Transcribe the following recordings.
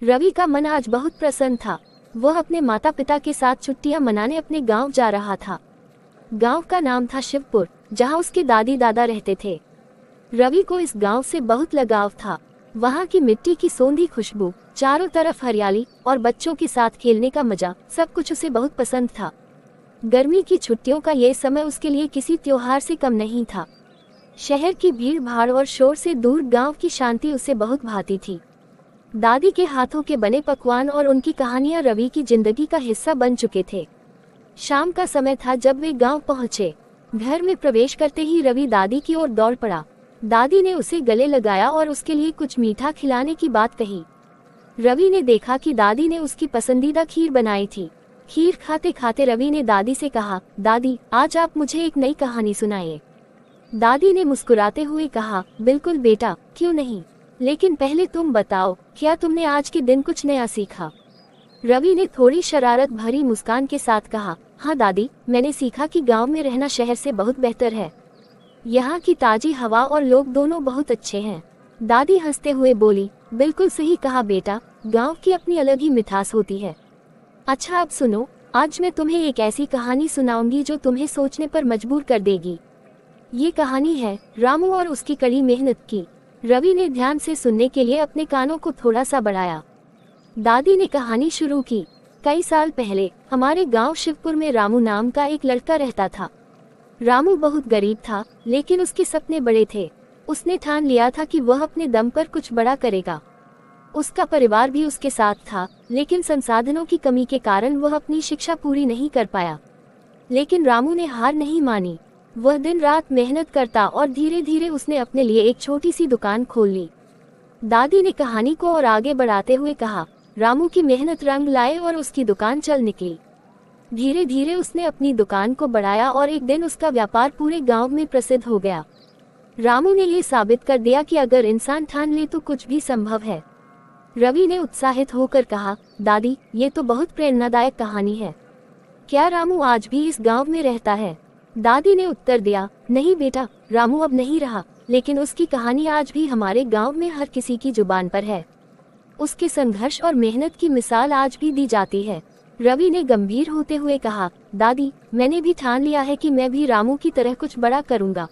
रवि का मन आज बहुत प्रसन्न था। वह अपने माता पिता के साथ छुट्टियां मनाने अपने गांव जा रहा था। गांव का नाम था शिवपुर, जहां उसके दादी दादा रहते थे। रवि को इस गांव से बहुत लगाव था। वहां की मिट्टी की सोंधी खुशबू, चारों तरफ हरियाली और बच्चों के साथ खेलने का मजा, सब कुछ उसे बहुत पसंद था। गर्मी की छुट्टियों का ये समय उसके लिए किसी त्योहार से कम नहीं था। शहर की भीड़ भाड़ और शोर से दूर गांव की शांति उसे बहुत भाती थी। दादी के हाथों के बने पकवान और उनकी कहानियां रवि की जिंदगी का हिस्सा बन चुके थे। शाम का समय था जब वे गांव पहुंचे। घर में प्रवेश करते ही रवि दादी की ओर दौड़ पड़ा। दादी ने उसे गले लगाया और उसके लिए कुछ मीठा खिलाने की बात कही। रवि ने देखा कि दादी ने उसकी पसंदीदा खीर बनाई थी। खीर खाते खाते रवि ने दादी से कहा, दादी, आज आप मुझे एक नई कहानी सुनाइए। दादी ने मुस्कुराते हुए कहा, बिल्कुल बेटा, क्यों नहीं, लेकिन पहले तुम बताओ, क्या तुमने आज के दिन कुछ नया सीखा? रवि ने थोड़ी शरारत भरी मुस्कान के साथ कहा, हाँ दादी, मैंने सीखा कि गांव में रहना शहर से बहुत बेहतर है। यहाँ की ताजी हवा और लोग दोनों बहुत अच्छे हैं। दादी हंसते हुए बोली, बिल्कुल सही कहा बेटा, गांव की अपनी अलग ही मिठास होती है। अच्छा अब सुनो, आज मैं तुम्हें एक ऐसी कहानी सुनाऊंगी जो तुम्हें सोचने पर मजबूर कर देगी। ये कहानी है रामू और उसकी कड़ी मेहनत की। रवि ने ध्यान से सुनने के लिए अपने कानों को थोड़ा सा बढ़ाया। दादी ने कहानी शुरू की। कई साल पहले हमारे गांव शिवपुर में रामू नाम का एक लड़का रहता था। रामू बहुत गरीब था, लेकिन उसके सपने बड़े थे। उसने ठान लिया था कि वह अपने दम पर कुछ बड़ा करेगा। उसका परिवार भी उसके साथ था, लेकिन संसाधनों की कमी के कारण वह अपनी शिक्षा पूरी नहीं कर पाया। लेकिन रामू ने हार नहीं मानी। वह दिन रात मेहनत करता और धीरे धीरे उसने अपने लिए एक छोटी सी दुकान खोल ली। दादी ने कहानी को और आगे बढ़ाते हुए कहा, रामू की मेहनत रंग लाए और उसकी दुकान चल निकली। धीरे धीरे उसने अपनी दुकान को बढ़ाया और एक दिन उसका व्यापार पूरे गांव में प्रसिद्ध हो गया। रामू ने ये साबित कर दिया कि अगर इंसान ठान ले तो कुछ भी संभव है। रवि ने उत्साहित होकर कहा, दादी, ये तो बहुत प्रेरणादायक कहानी है। क्या रामू आज भी इस गांव में रहता है? दादी ने उत्तर दिया, नहीं बेटा, रामू अब नहीं रहा, लेकिन उसकी कहानी आज भी हमारे गांव में हर किसी की जुबान पर है। उसके संघर्ष और मेहनत की मिसाल आज भी दी जाती है। रवि ने गंभीर होते हुए कहा, दादी, मैंने भी ठान लिया है कि मैं भी रामू की तरह कुछ बड़ा करूंगा।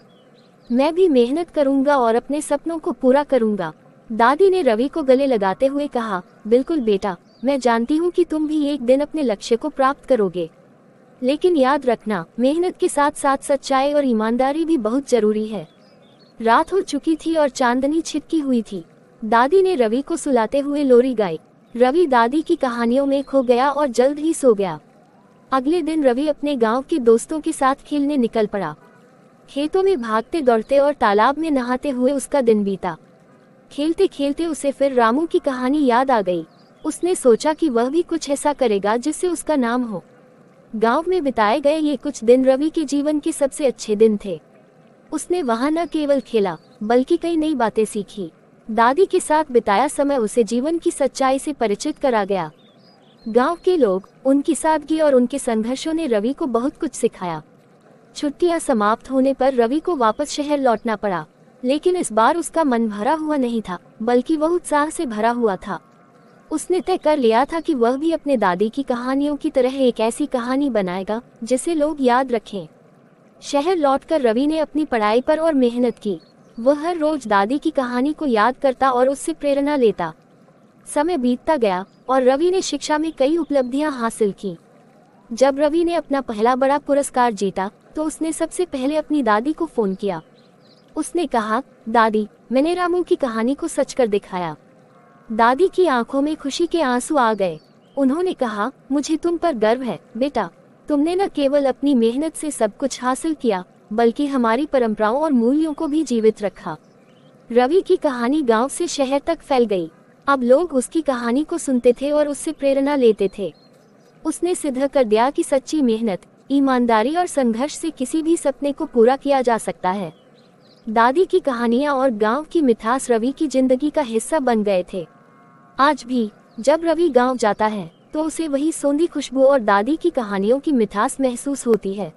मैं भी मेहनत करूंगा और अपने सपनों को पूरा करूंगा। दादी ने रवि को गले लगाते हुए कहा, बिल्कुल बेटा, मैं जानती हूँ कि तुम भी एक दिन अपने लक्ष्य को प्राप्त करोगे। लेकिन याद रखना, मेहनत के साथ साथ सच्चाई और ईमानदारी भी बहुत जरूरी है। रात हो चुकी थी और चांदनी छिटकी हुई थी। दादी ने रवि को सुलाते हुए लोरी गाई। रवि दादी की कहानियों में खो गया और जल्द ही सो गया। अगले दिन रवि अपने गांव के दोस्तों के साथ खेलने निकल पड़ा। खेतों में भागते दौड़ते और तालाब में नहाते हुए उसका दिन बीता। खेलते खेलते उसे फिर रामू की कहानी याद आ गई। उसने सोचा कि वह भी कुछ ऐसा करेगा जिससे उसका नाम हो। गांव में बिताए गए ये कुछ दिन रवि के जीवन के सबसे अच्छे दिन थे। उसने वहां न केवल खेला, बल्कि कई नई बातें सीखी। दादी के साथ बिताया समय उसे जीवन की सच्चाई से परिचित करा गया। गांव के लोग, उनकी सादगी और उनके संघर्षों ने रवि को बहुत कुछ सिखाया। छुट्टियां समाप्त होने पर रवि को वापस शहर लौटना पड़ा, लेकिन इस बार उसका मन भरा हुआ नहीं था, बल्कि वह उत्साह से भरा हुआ था। उसने तय कर लिया था कि वह भी अपने दादी की कहानियों की तरह एक ऐसी कहानी बनाएगा जिसे लोग याद रखें। शहर लौटकर रवि ने अपनी पढ़ाई पर और मेहनत की। वह हर रोज दादी की कहानी को याद करता और उससे प्रेरणा लेता। समय बीतता गया और रवि ने शिक्षा में कई उपलब्धियां हासिल की। जब रवि ने अपना पहला बड़ा पुरस्कार जीता तो उसने सबसे पहले अपनी दादी को फोन किया। उसने कहा, दादी, मैंने रामू की कहानी को सच कर दिखाया। दादी की आंखों में खुशी के आंसू आ गए। उन्होंने कहा, मुझे तुम पर गर्व है बेटा। तुमने न केवल अपनी मेहनत से सब कुछ हासिल किया, बल्कि हमारी परंपराओं और मूल्यों को भी जीवित रखा। रवि की कहानी गांव से शहर तक फैल गई। अब लोग उसकी कहानी को सुनते थे और उससे प्रेरणा लेते थे। उसने सिद्ध कर दिया कि सच्ची मेहनत, ईमानदारी और संघर्ष से किसी भी सपने को पूरा किया जा सकता है। दादी की कहानियां और गांव की मिठास रवि की जिंदगी का हिस्सा बन गए थे। आज भी जब रवि गांव जाता है तो उसे वही सोंधी खुशबू और दादी की कहानियों की मिठास महसूस होती है।